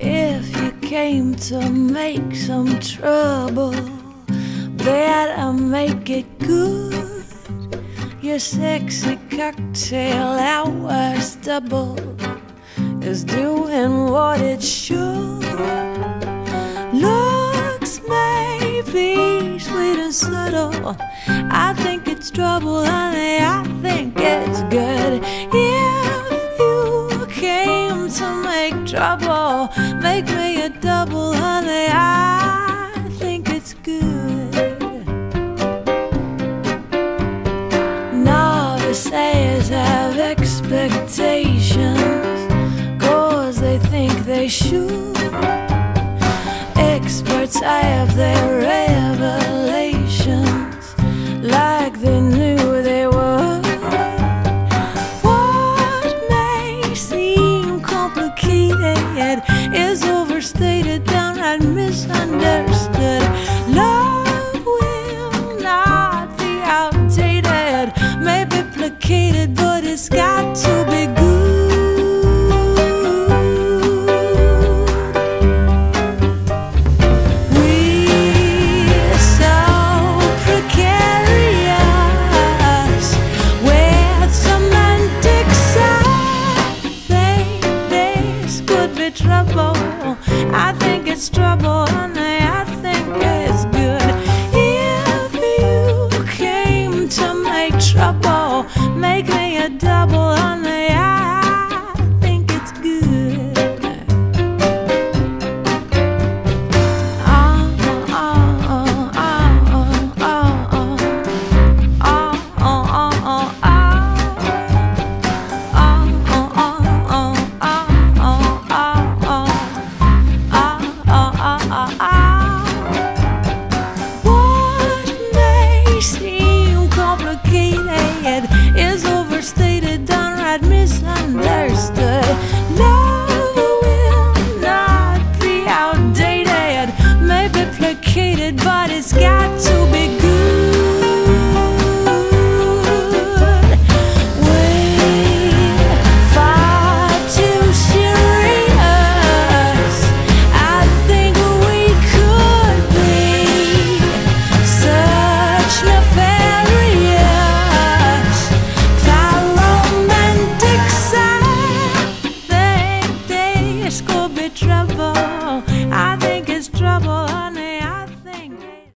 If you came to make some trouble, better make it good. Your sexy cocktail hours double is doing what it should. Looks may be sweet and subtle. I think it's trouble, honey, I think it's good. If you came to make trouble, make me a double, honey, I think it's good. Novices have expectations, 'cause they think they should. Experts have their revelations, like they knew they would. What may seem complicated is overstated, downright misunderstood. Love will not be outdated, may be placated, but it's got to be good. Trouble, I think it's trouble, honey, I think it's good. If you came to make trouble, make me a double, honey, I think it's good. Is overstated, downright misunderstood. Love will not be outdated, may be placated, but it's got to be